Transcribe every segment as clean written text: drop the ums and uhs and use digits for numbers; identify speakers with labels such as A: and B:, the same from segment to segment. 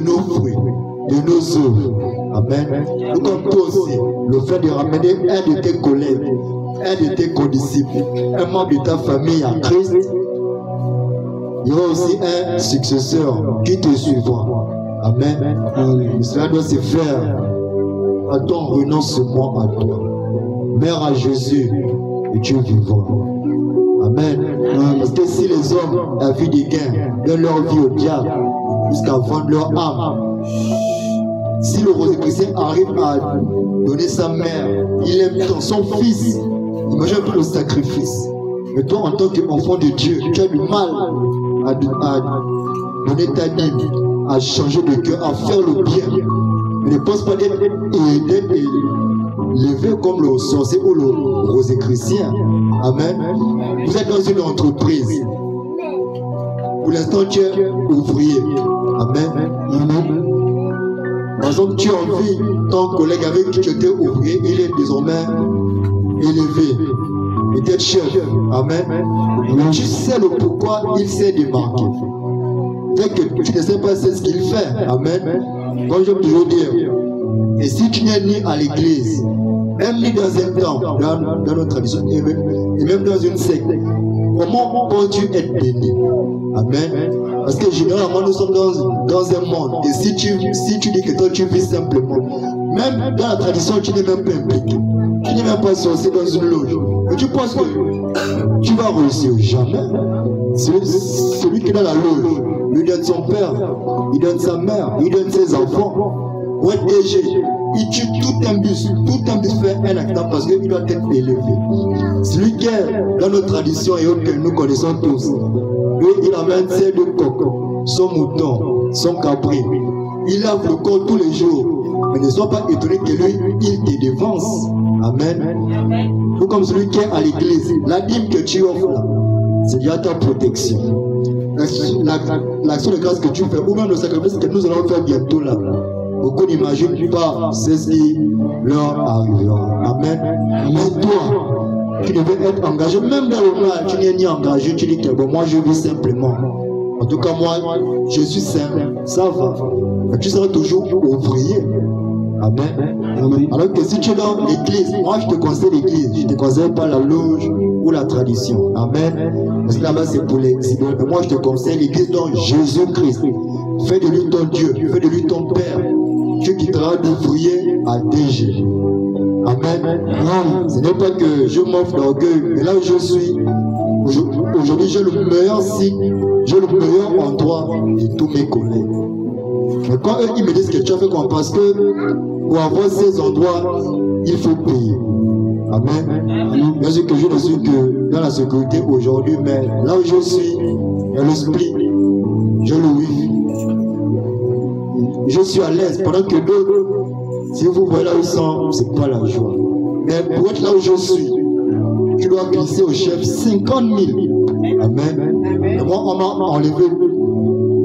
A: nos fruits, de nos œuvres. Amen. Nous comme toi aussi, le fait de ramener un de tes collègues, un de tes condisciples, un membre de ta famille à Christ, il y aura aussi un successeur qui te suivra. Amen. Et cela doit se faire à ton renoncement à toi. Mère à Jésus et tu vivras. Amen. Parce que si les hommes, la vie des gains, donnent leur vie au diable jusqu'à vendre leur âme, si le Rosicrucien arrive à donner sa mère, il aime son fils, imagine le sacrifice. Mais toi, en tant qu'enfant de Dieu, tu as du mal à donner ta dîme, à changer de cœur, à faire le bien. Mais ne pense pas d'être élevé comme le sorcier ou le Rosicrucien. Amen. Vous êtes dans une entreprise. Pour l'instant, tu es ouvrier. Amen. Amen. Par exemple, tu as envie, ton collègue avec qui tu étais ouvrier, il est désormais élevé. Et d'être chef. Amen. Mais tu sais le pourquoi il s'est démarqué. Dès que tu ne sais pas c'est ce qu'il fait. Amen. Comme je peux toujours dire. Et si tu n'es ni à l'église, même ni dans un temple, dans notre tradition, et même dans une secte, comment peux-tu être béni? Amen. Parce que généralement nous sommes dans un monde. Et si tu dis que toi tu vis simplement, même dans la tradition tu n'es même pas impliqué. Tu n'es même pas sorcier dans une loge. Mais tu penses que tu vas réussir? Jamais. Celui qui est dans la loge, lui donne son père, il donne sa mère, il donne ses enfants. Pour être DG, il tue tout un bus fait un acteur parce qu'il doit être élevé. Celui qui est dans nos traditions et autres que nous connaissons tous, lui il amène ses deux coqs, son mouton, son capri. Il lave le corps tous les jours. Mais ne sois pas étonné que lui, il te dévance. Amen. Tout comme celui qui est à l'église, la dîme que tu offres là, c'est déjà ta protection. L'action de grâce que tu fais, ou même le sacrifice que nous allons faire bientôt là, beaucoup n'imaginent pas ce qui leur arrivera. Amen. Mais toi, tu devais être engagé, même dans le mal, tu n'es ni engagé, tu dis que bon, moi je vis simplement. En tout cas, moi, je suis simple, ça va. Mais tu seras toujours ouvrier. Amen. Amen. Alors que si tu es dans l'église, moi je te conseille l'église, je ne te conseille pas la loge ou la tradition. Amen. Parce que là-bas c'est pour les idoles. Mais moi je te conseille l'église dans Jésus-Christ. Fais de lui ton Dieu, fais de lui ton Père. Tu quitteras d'ouvrier à DG. Amen. Non, ce n'est pas que je m'offre d'orgueil, mais là où je suis, aujourd'hui j'ai le meilleur signe, j'ai le meilleur endroit de tous mes collègues. Mais quand eux, ils me disent que tu as fait quoi? Parce que pour avoir ces endroits, il faut payer. Amen. Bien sûr que je ne suis que dans la sécurité aujourd'hui, mais là où je suis, il y a le split, j'ai le wifi. Je suis à l'aise, pendant que d'autres, si vous voyez là où ils sont, c'est pas la joie. Mais pour être là où je suis, tu dois glisser au chef 50 000. Amen. Et moi, on m'a enlevé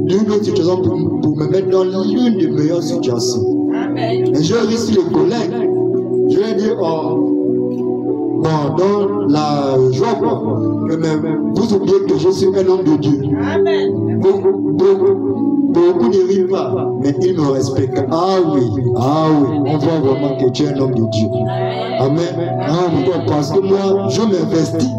A: d'une autre situation pour me mettre dans l'une des meilleures situations. Et je reçu les collègues. Je vais dire, bon, dans la joie, mais vous oubliez que je suis un homme de Dieu. Beaucoup ne rient pas, mais ils me respectent. Ah oui, on voit vraiment que tu es un homme de Dieu. Amen. Parce que moi, je m'investis.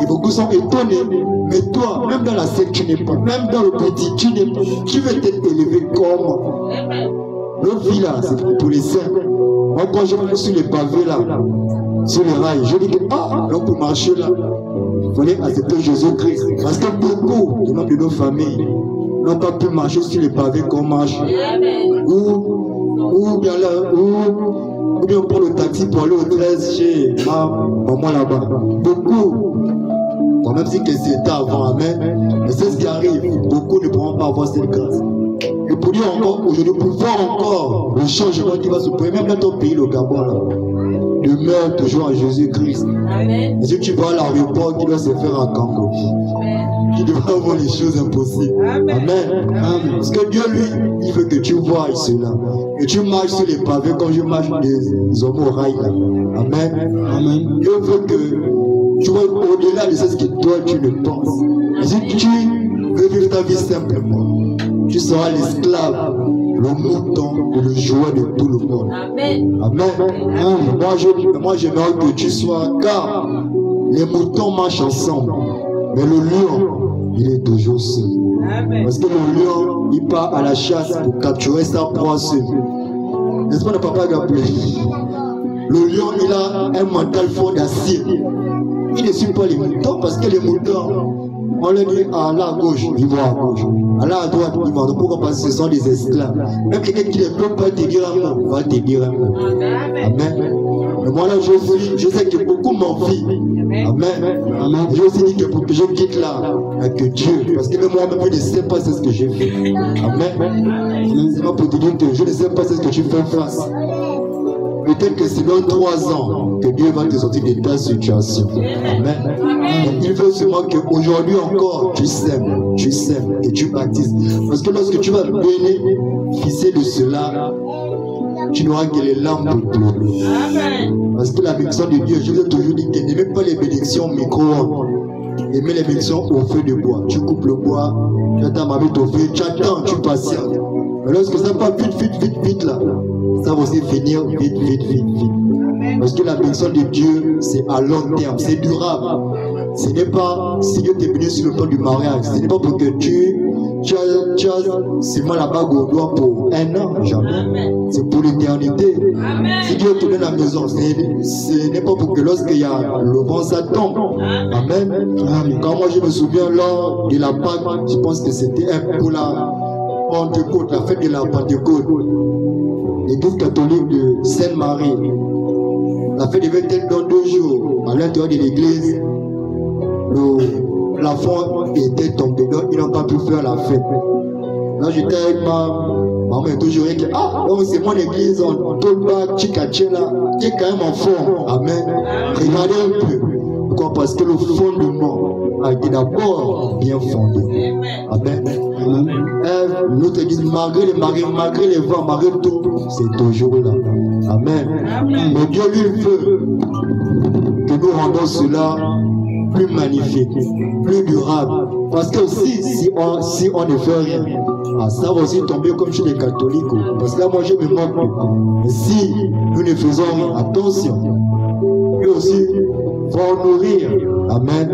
A: Et beaucoup sont étonnés. Mais toi, même dans la secte, tu n'es pas. Même dans le petit, tu n'es pas. Tu veux t'être élevé comme. Notre vie là, c'est pour les saints. Moi, quand je me suis sur les pavés là, sur les rails, je dis que, donc pour marcher là, il fallait accepter Jésus-Christ. Parce que beaucoup de membres de nos familles n'ont pas pu marcher sur les pavés qu'on marche. Ou bien là, ou bien on prend le taxi pour aller au 13 chez maman là-bas. Beaucoup. Bon, même si c'était avant, amen. Mais c'est ce qui arrive. Beaucoup ne pourront pas avoir cette grâce. Et pour dire encore, aujourd'hui, pour voir encore le changement qui va se produire, même dans ton pays, le Gabon, là, demeure toujours à Jésus-Christ. Et si tu vas à l'aéroport qui doit se faire à Kango, tu devras voir les choses impossibles. Amen. Parce que Dieu, lui, il veut que tu vois cela. Que tu marches sur les pavés comme je marche des hommes au rail. Là. Amen. Amen. Dieu veut que tu vois au-delà de ce que toi tu le penses. Et si tu veux vivre ta vie simplement, tu Tu seras l'esclave, le mouton et le jouet de tout le monde. Amen. Amen. Moi, j'aimerais que tu sois, car les moutons marchent ensemble, mais le lion, il est toujours seul. Amen. Parce que le lion, il part à la chasse pour capturer sa proie seule. N'est-ce pas le papa Gabriel? Le lion, il a un mental fort d'acier. Il ne suit pas les moutons parce que les moutons, on leur dit à la gauche, ils vont à gauche. À la droite, ils vont à droite. Pourquoi? Parce que ce sont des esclaves. Même quelqu'un qui ne peut pas te dire un mot, va te dire un mot. Amen. Mais moi là, je sais que beaucoup m'envient. Amen. Amen. Je aussi dit que pour que je quitte là, que Dieu, parce que même moi-même, je ne sais pas ce que j'ai fait. Amen. C'est pas pour te dire que je ne sais pas ce que tu fais face. Peut-être que c'est dans 3 ans que Dieu va te sortir de ta situation. Amen. Il veut seulement qu'aujourd'hui encore, tu sèmes et tu baptises. Parce que lorsque tu vas bénéficier de cela, tu n'auras que les larmes de pleurer. Parce que la bénédiction de Dieu, je vous ai toujours dit que n'aimez pas les bénédictions au micro-ondes. Aimez les bénédictions au feu de bois. Tu coupes le bois, tu attends ma vie au feu, tu attends, tu patientes. Mais lorsque ça va vite là, ça va aussi finir vite. Parce que la bénédiction de Dieu, c'est à long terme, c'est durable. Ce n'est pas, si Dieu t'est béni sur le plan du mariage, ce n'est pas pour que tu as seulement la bague au doigt pour 1 an, jamais. C'est pour l'éternité. Si Dieu te donne la maison, ce n'est pas pour que lorsqu'il y a le vent, ça tombe. Amen. Quand moi je me souviens lors de la Pâque, je pense que c'était pour la Pentecôte, la fête de la Pentecôte. L'église catholique de Sainte-Marie. La fête devait être dans 2 jours. À l'intérieur de l'église, le plafond était tombé, donc ils n'ont pas pu faire la fête. Là, j'étais avec ma maman, et toujours dit que donc c'est mon église, on tourne pas, Chikachela, qui est quand même en forme. Amen. Regardez un peu. Pourquoi? Parce que le fondement a été d'abord bien fondé. Amen. Notre église, malgré les vents, malgré tout, c'est toujours là. Amen. Mais Dieu lui veut que nous rendons cela plus magnifique, plus durable. Parce que si on ne fait rien, ça va aussi tomber comme chez les catholiques. Parce que là, moi, je me moque. Si nous ne faisons rien, attention, eux aussi vont nourrir. Amen.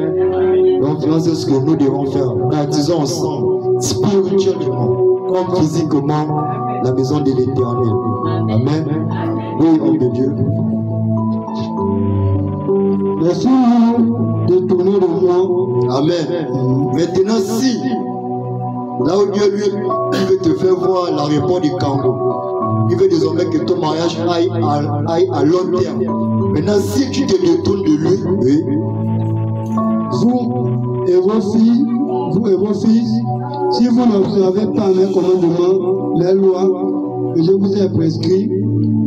A: Donc, c'est ce que nous devons faire. Baptisons ensemble, spirituellement, comme physiquement, la maison de l'Éternel. Amen. Oui, homme de Dieu. Merci de tourner le moi. Amen. Maintenant, si, là où Dieu lui, il veut te faire voir la réponse du Congo, il veut désormais que ton mariage aille à long terme. Maintenant, si tu te détournes de lui, oui, vous et vos fils, si vous n'observez pas mes commandements, les lois que je vous ai prescrits,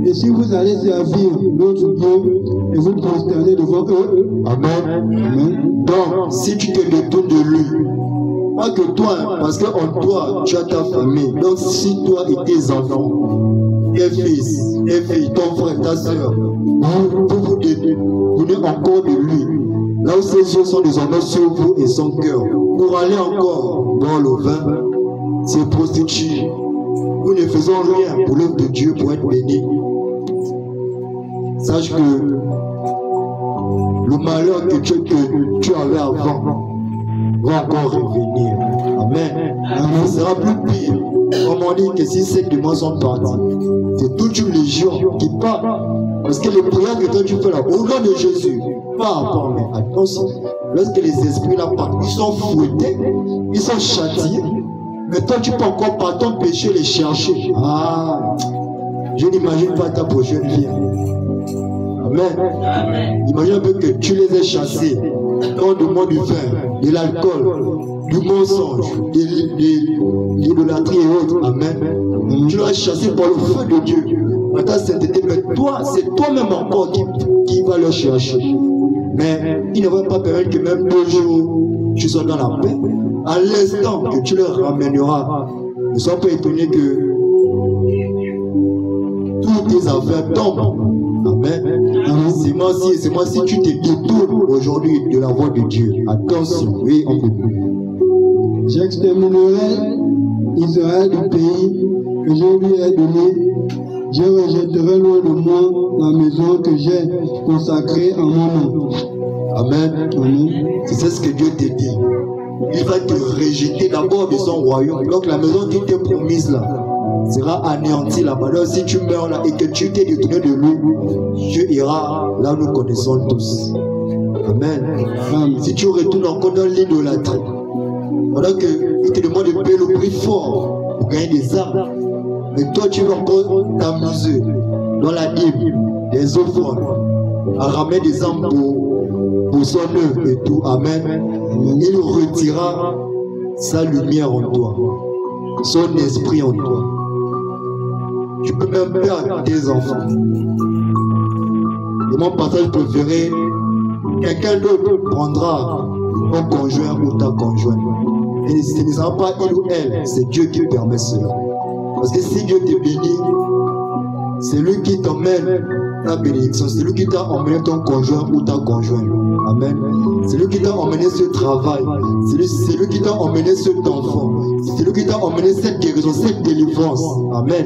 A: et si vous allez servir notre Dieu et vous prosterner devant eux, Amen. Amen. Donc, si tu te détournes de lui, pas que toi, parce qu'en toi, tu as ta famille. Donc, si toi et tes enfants, tes fils, tes filles, ton frère, ta soeur, vous détournez encore de lui, là où ses yeux sont désormais sur vous et son cœur, pour aller encore dans le vin, se prostituer. Nous ne faisons rien pour l'œuvre de Dieu pour être béni. Sache que le malheur que tu avais avant va encore revenir. Amen. Ce sera plus pire. Comme on dit que si 5 démons sont partis, c'est toute une légion qui part. Parce que les prières que toi tu fais là, au nom de Jésus, pas à mais attention, lorsque les esprits là partent, ils sont fouettés, ils sont châtiés. Mais toi tu peux encore par ton péché les chercher. Je n'imagine pas ta prochaine vie. Amen. Imagine un peu que tu les aies chassés dans le monde du vin, de l'alcool, du mensonge, de l'idolâtrie et autres. Amen. Tu l'as chassé par le feu de Dieu. Maintenant, mais toi, c'est toi-même encore qui va le chercher. Mais il ne va pas permettre que même 2 jours, tu sois dans la paix. À l'instant que tu leur ramèneras, ne sois pas étonné que toutes tes affaires tombent. Amen. C'est moi si tu te détournes aujourd'hui de la voie de Dieu. Attention, oui, on peut. J'exterminerai
B: Israël du pays que je lui ai donné, je rejetterai loin de moi la maison que j'ai consacrée à mon nom.
A: Amen.
B: Amen.
A: C'est ce que Dieu te dit. Il va te rejeter d'abord de son royaume. Donc la maison qui t'est promise là sera anéantie là-bas. Donc si tu meurs là et que tu t'es détourné de lui, tu iras là où nous connaissons tous. Amen.
B: Amen.
A: Si tu retournes encore dans l'idolâtrie, pendant qu'il te demande de payer le prix fort pour gagner des âmes, mais toi tu vas encore t'amuser dans la dîme, des offrandes, à ramener des âmes pour son œuvre et tout. Amen. Il retirera sa lumière en toi, son esprit en toi. Tu peux même perdre tes enfants. Et mon passage préféré, quelqu'un d'autre prendra ton conjoint ou ta conjointe. Et ce ne sera pas il ou elle, c'est Dieu qui permet cela. Parce que si Dieu te bénit, c'est lui qui t'emmène ta bénédiction. C'est lui qui t'a emmené ton conjoint ou ta conjointe. Amen. C'est lui qui t'a emmené ce travail. C'est lui qui t'a emmené cet enfant. C'est lui qui t'a emmené cette guérison, cette délivrance. Amen.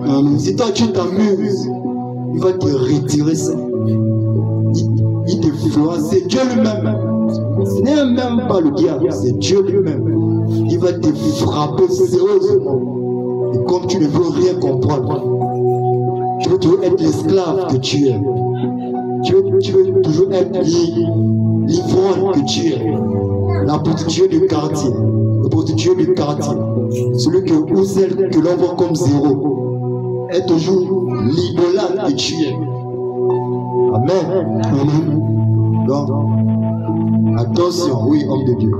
A: Amen. Si toi tu t'amuses, il va te retirer ça. Il te fera. C'est Dieu lui-même. Ce n'est même pas le diable, c'est Dieu lui-même. Il va te frapper sérieusement. Et comme tu ne veux rien comprendre, tu veux toujours être l'esclave que tu es. Tu veux toujours être l'ivrogne que tu es. La prostituée du quartier. Le prostitué du quartier. Celui que, ou celle que l'on voit comme zéro. Est toujours l'idolâtre que tu es. Amen. Amen. Donc, attention, oui, homme de Dieu.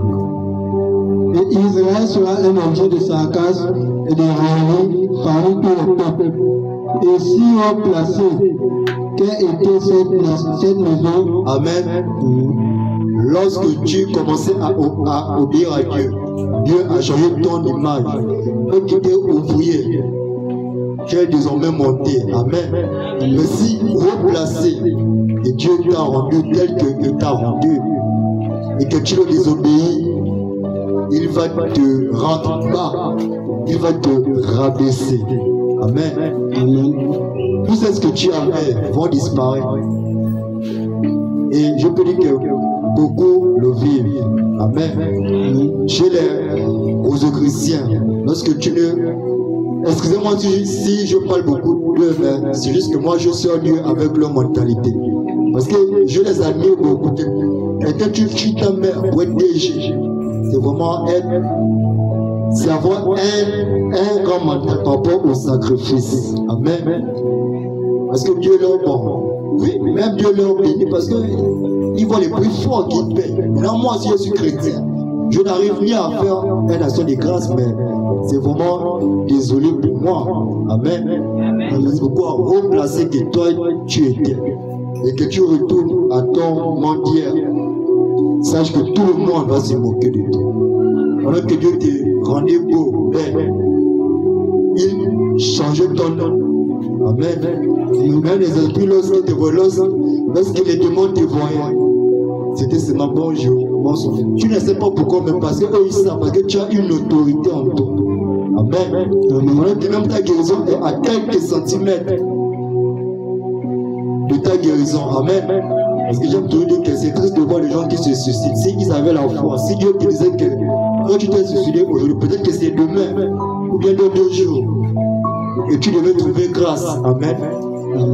B: Et Israël sera un objet de sarcasme et de raillerie parmi tous les peuples. Et si on plaçait quelle était cette maison.
A: Amen. Lorsque tu commençais à obéir à Dieu, Dieu a changé ton image. Toi qui étais ouvrier, tu es désormais monté. Amen. Mais si replacé, et Dieu t'a rendu tel que t'a rendu, et que tu le désobéis, il va te rendre bas, il va te rabaisser. Amen. Amen. Tout ce que tu avais vont disparaître. Et je peux dire que beaucoup le vivent. Amen. Chez les Rosicruciens, lorsque tu ne... Excusez-moi si je parle beaucoup d'eux, mais c'est juste que moi je suis en Dieu avec leur mentalité. Parce que je les admire beaucoup. Et quand tu tues ta mère pour être DG, c'est vraiment être... C'est avoir un grand mental par rapport au sacrifice. Amen. Parce que Dieu leur bon. Oui, même Dieu leur bénit parce qu'ils voient les prix forts qu'ils payent. Maintenant, moi, si je suis chrétien, je n'arrive ni à faire une action de grâce, mais c'est vraiment désolé pour moi. Amen. C'est pourquoi replacer que toi, tu étais et que tu retournes à ton monde d'hier, sache que tout le monde va se moquer de toi. Alors que Dieu te rendait beau, belle, il changeait ton nom. Amen. Même les esprits, lorsqu'ils te voient, lorsque les démons te voyaient, c'était seulement bonjour, bonsoir. Tu ne sais pas pourquoi, mais parce qu'eux ils savent, parce que tu as une autorité en toi. Amen. Alors que même ta guérison est à quelques centimètres de ta guérison. Amen. Parce que j'aime toujours dire que c'est triste de voir les gens qui se suicident. S'ils avaient la foi, si Dieu te disait que quand tu t'es suicidé aujourd'hui, peut-être que c'est demain, ou bien dans 2 jours, et tu devais trouver grâce. Amen.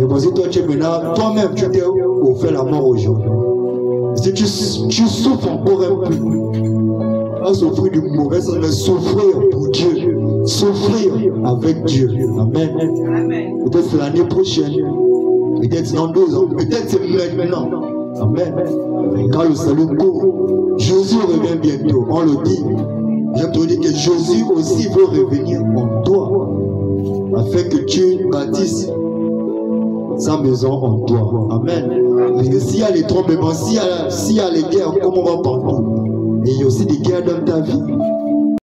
A: Et parce que toi, tu es maintenant, toi-même, tu t'es offert la mort aujourd'hui. Si tu souffres encore un peu, pas souffrir du mauvais sens, mais souffrir pour Dieu, souffrir avec Dieu. Amen. Peut-être c'est l'année prochaine, peut-être dans 2 ans, peut-être c'est maintenant. Amen. Quand le salut court, Jésus revient bientôt. On le dit. J'aime te dire que Jésus aussi veut revenir en toi, afin que tu bâtisses sa maison en toi. Amen. Parce que s'il y a les tremblements, s'il y a les guerres, comme on va partout, et il y a aussi des guerres dans ta vie.